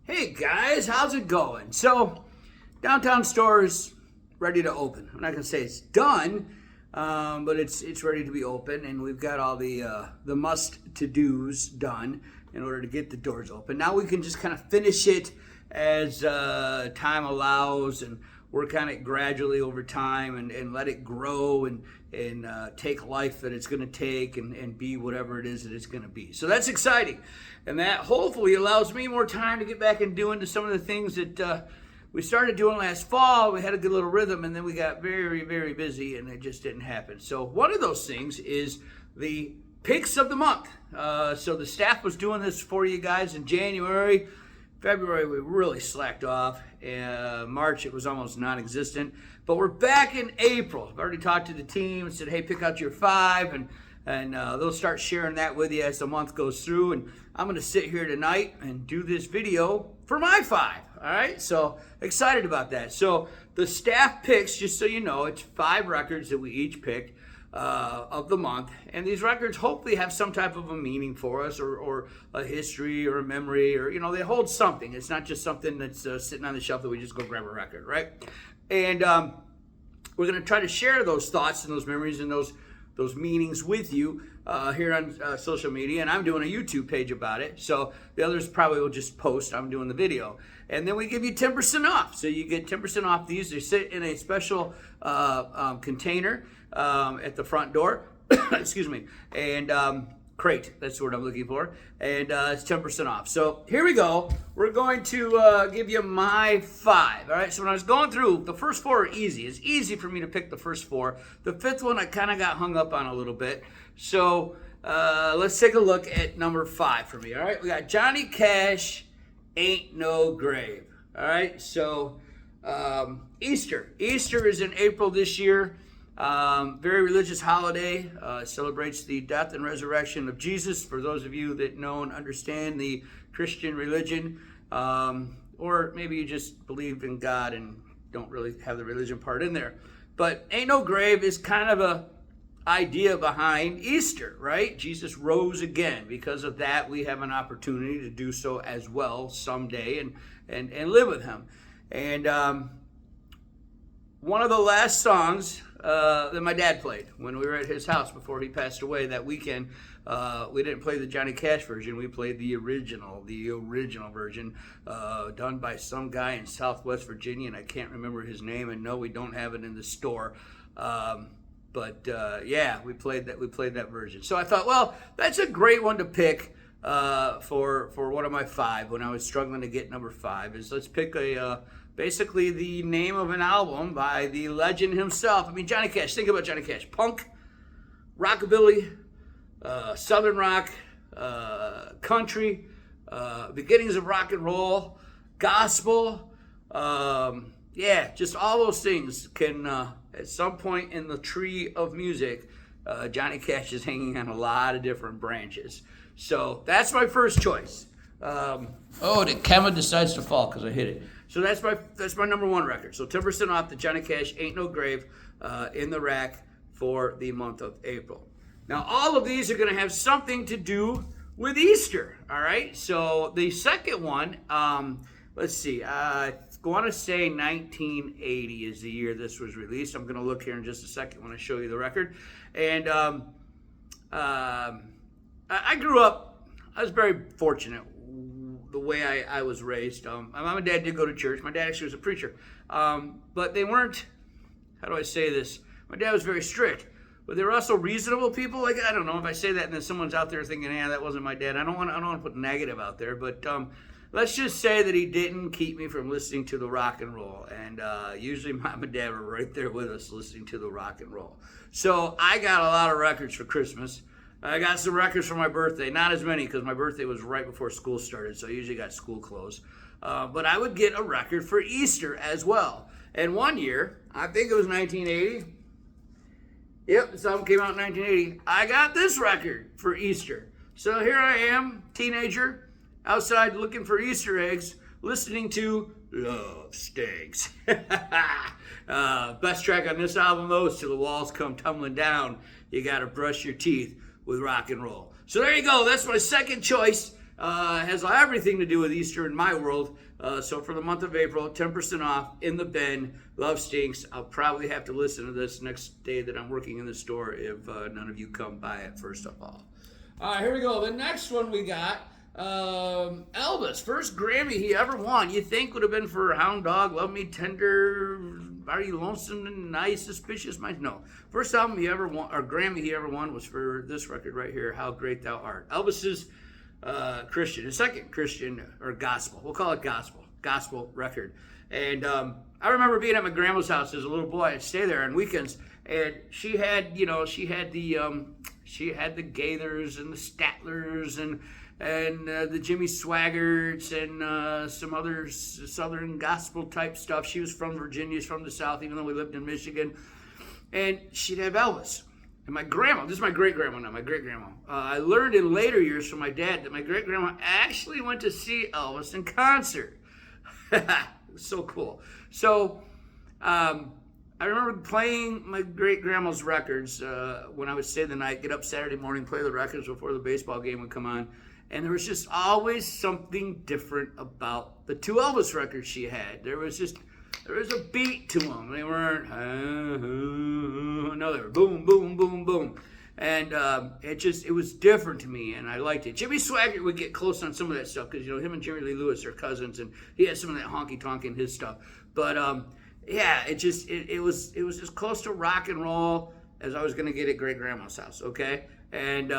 Hey guys, how's it going? So, downtown store is ready to open. I'm not gonna say it's done, but it's ready to be open, and we've got all the must-to-dos done in order to get the doors open. Now we can just kind of finish it as time allows, and work on it gradually over time, and let it grow and take life that it's going to take, and be whatever it is that it's going to be. So that's exciting, and that hopefully allows me more time to get back and doing to some of the things that we started doing last fall. We had a good little rhythm, and then we got very, very busy, and it just didn't happen. So one of those things is the picks of the month. So the staff was doing this for you guys in January. February, we really slacked off. March, it was almost non-existent. But we're back in April. I've already talked to the team and said, hey, pick out your 5, and they'll start sharing that with you as the month goes through. And I'm going to sit here tonight and do this video for my 5. All right? So excited about that. So the staff picks, just so you know, it's 5 records that we each picked of the month, and these records hopefully have some type of a meaning for us, or a history, or a memory, or they hold something. It's not just something that's sitting on the shelf that we just go grab a record, right? And we're going to try to share those thoughts and those memories and those meanings with you here on social media, and I'm doing a YouTube page about it, so the others probably will just post. I'm doing the video, and then we give you 10% off. So you get 10% off these. They sit in a special container at the front door, excuse me, and crate, that's the word I'm looking for, and it's 10% off. So here we go. We're going to give you my 5. All right, so when I was going through, the first 4 are easy. It's easy for me to pick the first 4. The 5th one I kind of got hung up on a little bit. So let's take a look at number 5 for me. All right, we got Johnny Cash, Ain't No Grave. All right, so Easter is in April this year. Very religious holiday. Celebrates the death and resurrection of Jesus. For those of you that know and understand the Christian religion, or maybe you just believe in God and don't really have the religion part in there. But Ain't No Grave is kind of a idea behind Easter, right? Jesus rose again. Because of that, we have an opportunity to do so as well someday, and live with him. And one of the last songs that my dad played when we were at his house before he passed away that weekend, we didn't play the Johnny Cash version. We played the original version, done by some guy in Southwest Virginia, and I can't remember his name. And no, we don't have it in the store. But yeah, we played that version. So I thought, well, that's a great one to pick for one of my 5 when I was struggling to get number 5. Is let's pick basically the name of an album by the legend himself. I mean, Johnny Cash. Think about Johnny Cash. Punk, rockabilly, southern rock, country, beginnings of rock and roll, gospel. Yeah, just all those things can, at some point in the tree of music, Johnny Cash is hanging on a lot of different branches. So that's my first choice. The camera decides to fall because I hit it. So that's my number 1 record. So 10% off the Johnny Cash Ain't No Grave in the rack for the month of April. Now all of these are going to have something to do with Easter. All right. So the second one, let's see. I want to say 1980 is the year this was released. I'm going to look here in just a second when I show you the record. And I grew up. I was very fortunate the way I was raised. My mom and dad did go to church. My dad actually was a preacher. But they weren't, how do I say this? My dad was very strict. But they were also reasonable people. Like, I don't know if I say that and then someone's out there thinking, yeah, that wasn't my dad. I don't want to put negative out there. But let's just say that he didn't keep me from listening to the rock and roll. And usually mom and dad were right there with us listening to the rock and roll. So I got a lot of records for Christmas. I got some records for my birthday. Not as many because my birthday was right before school started, so I usually got school clothes. But I would get a record for Easter as well. And one year, I think it was 1980. Yep, this album came out in 1980. I got this record for Easter. So here I am, teenager, outside looking for Easter eggs, listening to Love Stinks. Best track on this album, though, is Till the Walls Come Tumbling Down. You got to brush your teeth with rock and roll. So there you go. That's my second choice Has everything to do with Easter in my world. So for the month of April, 10% off in the bin. Love stinks. I'll probably have to listen to this next day that I'm working in the store if none of you come by it first of all. All right, here we go. The next one we got, Elvis, first Grammy he ever won. You think would have been for Hound Dog, Love Me Tender, Are You Lonesome and Nice, Suspicious Minds? No. First album he ever won, or Grammy he ever won, was for this record right here, How Great Thou Art. Elvis's Christian, his second Christian, or gospel, we'll call it gospel record. And I remember being at my grandma's house as a little boy. I'd stay there on weekends, and she had the Gaithers and the Statlers and the Jimmy Swaggarts and some other Southern gospel type stuff. She was from Virginia, she's from the South, even though we lived in Michigan. And she'd have Elvis. And my grandma, this is my great-grandma now, my great-grandma. I learned in later years from my dad that my great-grandma actually went to see Elvis in concert. It was so cool. So I remember playing my great-grandma's records when I would stay the night, get up Saturday morning, play the records before the baseball game would come on. And there was just always something different about the two Elvis records she had. There was a beat to them. They weren't, no, they were boom, boom, boom, boom. And it was different to me, and I liked it. Jimmy Swaggart would get close on some of that stuff, because, him and Jerry Lee Lewis are cousins, and he had some of that honky-tonk in his stuff. But, yeah, it was as close to rock and roll as I was going to get at great-grandma's house, okay? And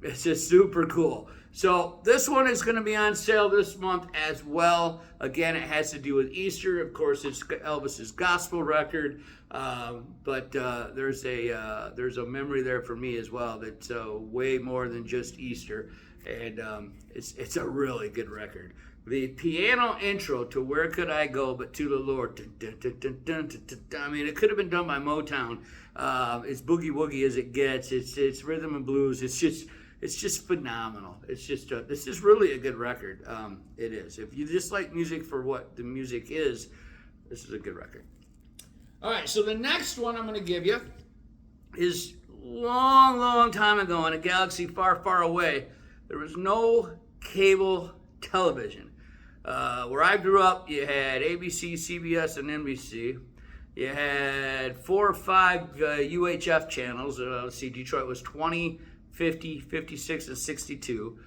it's just super cool. So this one is going to be on sale this month as well. Again, it has to do with Easter. Of course, it's Elvis's gospel record, but there's a memory there for me as well that's way more than just Easter, and it's a really good record. The piano intro to Where Could I Go But to the Lord. Dun, dun, dun, dun, dun, dun, dun. I mean, it could have been done by Motown. It's boogie woogie as it gets. It's rhythm and blues. It's just phenomenal. It's just this is really a good record. It is. If you just like music for what the music is, this is a good record. All right, so the next one I'm going to give you is long, long time ago in a galaxy far, far away. There was no cable television. Where I grew up, you had ABC, CBS, and NBC. You had 4 or 5 UHF channels. Let's see, Detroit was 20, 50, 56, and 62.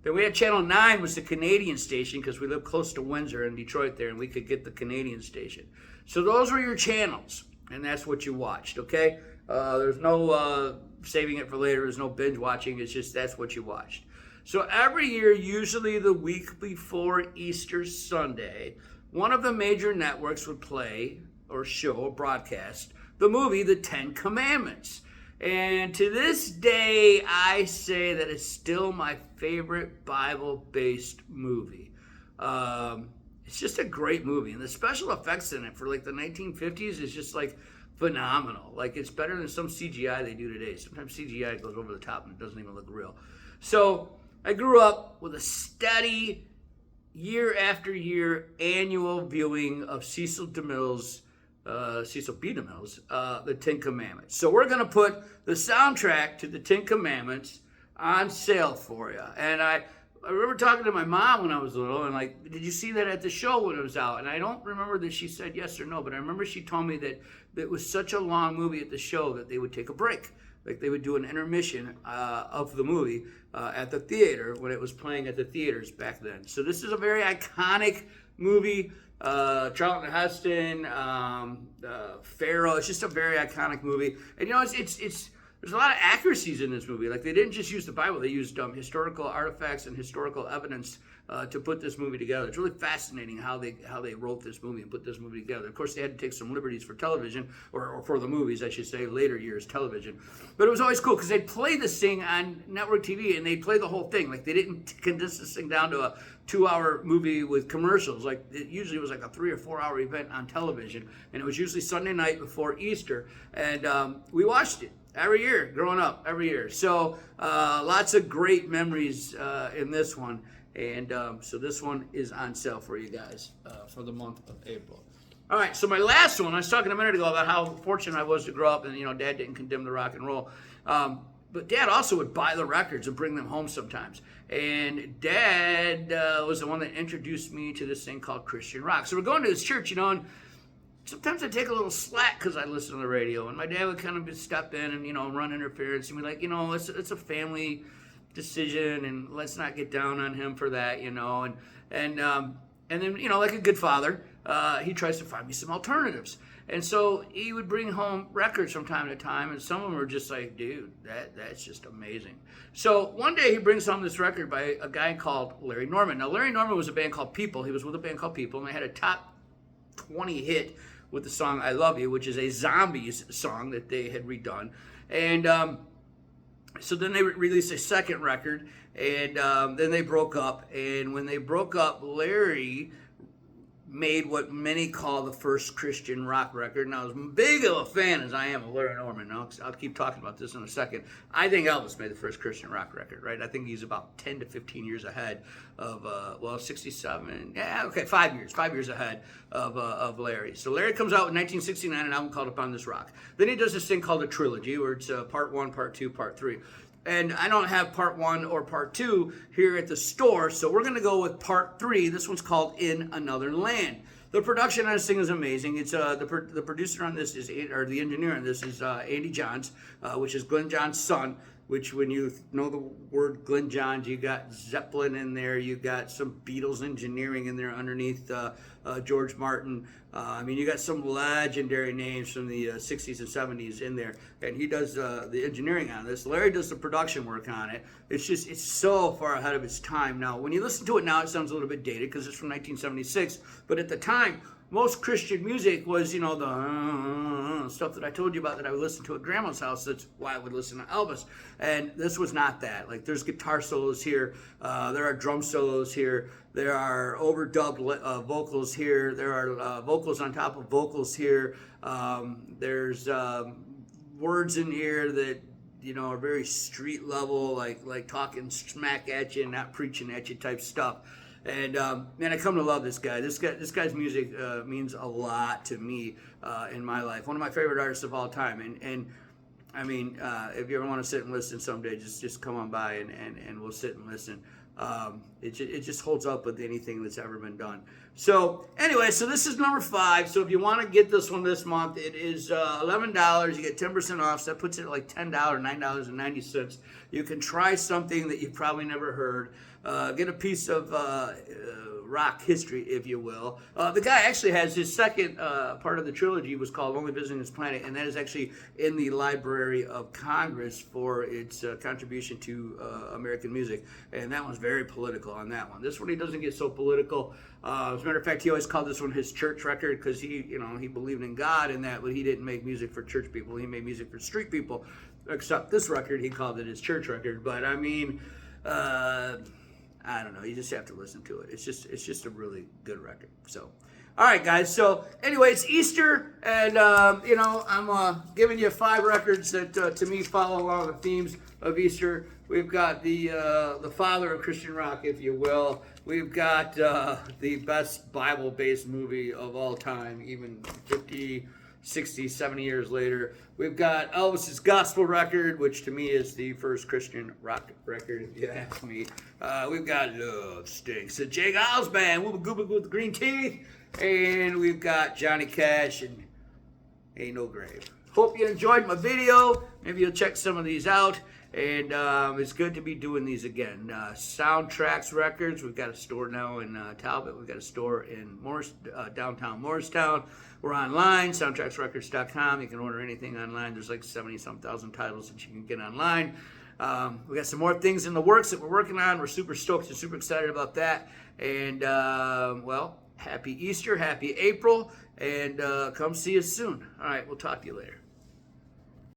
Then we had Channel 9, was the Canadian station, because we lived close to Windsor in Detroit there, and we could get the Canadian station. So those were your channels, and that's what you watched, okay? There's no saving it for later. There's no binge watching. It's just that's what you watched. So every year, usually the week before Easter Sunday, one of the major networks would play or show or broadcast the movie The Ten Commandments. And to this day, I say that it's still my favorite Bible-based movie. It's just a great movie. And the special effects in it for like the 1950s is just like phenomenal. Like, it's better than some CGI they do today. Sometimes CGI goes over the top and it doesn't even look real. So I grew up with a steady, year after year, annual viewing of Cecil B. DeMille's, The Ten Commandments. So we're going to put the soundtrack to The Ten Commandments on sale for you. And I remember talking to my mom when I was little, and like, did you see that at the show when it was out? And I don't remember that she said yes or no, but I remember she told me that it was such a long movie at the show that they would take a break. Like, they would do an intermission of the movie at the theater when it was playing at the theaters back then. So this is a very iconic movie. Charlton Heston, Pharaoh. It's just a very iconic movie. And there's a lot of accuracies in this movie. Like, they didn't just use the Bible; they used historical artifacts and historical evidence to put this movie together. It's really fascinating how they wrote this movie and put this movie together. Of course, they had to take some liberties for television, or for the movies, I should say, later years television. But it was always cool because they'd play this thing on network TV and they'd play the whole thing. Like, they didn't condense this thing down to a 2-hour movie with commercials. Like, it usually was like a 3 or 4 hour event on television, and it was usually Sunday night before Easter. And we watched it every year, growing up, every year. So lots of great memories in this one. And so this one is on sale for you guys for the month of April. All right, so my last one, I was talking a minute ago about how fortunate I was to grow up, and Dad didn't condemn the rock and roll. But Dad also would buy the records and bring them home sometimes. And Dad was the one that introduced me to this thing called Christian rock. So we're going to this church, and sometimes I take a little slack because I listen to the radio. And my dad would kind of step in and, run interference and be like, it's a family decision, and let's not get down on him for that, And then, like a good father, he tries to find me some alternatives. And so he would bring home records from time to time, and some of them were just like, dude, that's just amazing. So one day he brings home this record by a guy called Larry Norman. Now, Larry Norman was a band called People. He was with a band called People, and they had a top 20 hit with the song I Love You, which is a Zombies song that they had redone. And so then they released a second record, and then they broke up. And when they broke up, Larry made what many call the first Christian rock record. Now, as big of a fan as I am of Larry Norman, I'll keep talking about this in a second, I think Elvis made the first Christian rock record, right? I think he's about 10 to 15 years ahead of, 67, 5 years ahead of Larry. So Larry comes out in 1969, an album called Upon This Rock. Then he does this thing called a trilogy, where it's part 1, part 2, part 3. And I don't have part 1 or part 2 here at the store, so we're going to go with part 3. This one's called In Another Land. The production on this thing is amazing. It's the producer on this or the engineer on this is Andy Johns, which is Glenn Johns' son. Which, when you know the word Glenn Johns, you got Zeppelin in there, you got some Beatles engineering in there underneath George Martin. You got some legendary names from the 60s and 70s in there, and he does the engineering on this. Larry does the production work on it. It's so far ahead of its time now. When you listen to it now, it sounds a little bit dated because it's from 1976, but at the time, most Christian music was, the stuff that I told you about that I would listen to at Grandma's house. That's why I would listen to Elvis. And this was not that. Like, there's guitar solos here. There are drum solos here. There are overdubbed vocals here. There are vocals on top of vocals here. There's words in here that, are very street level, like talking smack at you and not preaching at you type stuff. And I come to love this guy. This guy's music means a lot to me in my life. One of my favorite artists of all time. And if you ever want to sit and listen someday, just come on by and we'll sit and listen. It just holds up with anything that's ever been done. So anyway, so this is number 5. So if you want to get this one this month, it is $11. You get 10% off. So that puts it at like $10, $9.90. You can try something that you've probably never heard. Get a piece of rock history, if you will. The guy actually has his second part of the trilogy was called Only Visiting His Planet, and that is actually in the Library of Congress for its contribution to American music. And that one's very political on that one. This one, he doesn't get so political. As a matter of fact, he always called this one his church record because he believed in God and that, but he didn't make music for church people. He made music for street people. Except this record, he called it his church record. But I don't know. You just have to listen to it. It's just a really good record. So, all right, guys. So, anyway, it's Easter, and I'm giving you 5 records that to me follow along the themes of Easter. We've got the father of Christian rock, if you will. We've got the best Bible-based movie of all time, even 50, 60, 70 years later. We've got Elvis's gospel record, which to me is the first Christian rock record, if you ask me. We've got Love Stinks, the Jay Giles Band, Wooba Gooba with the Green Teeth. And we've got Johnny Cash and Ain't No Grave. Hope you enjoyed my video. Maybe you'll check some of these out. And it's good to be doing these again. Soundtrax Records, we've got a store now in Talbot. We've got a store in downtown Morristown. We're online, soundtraxrecords.com. You can order anything online. There's like 70-some thousand titles that you can get online. We got some more things in the works that we're working on. We're super stoked and super excited about that. And, happy Easter, happy April, and come see us soon. All right, we'll talk to you later.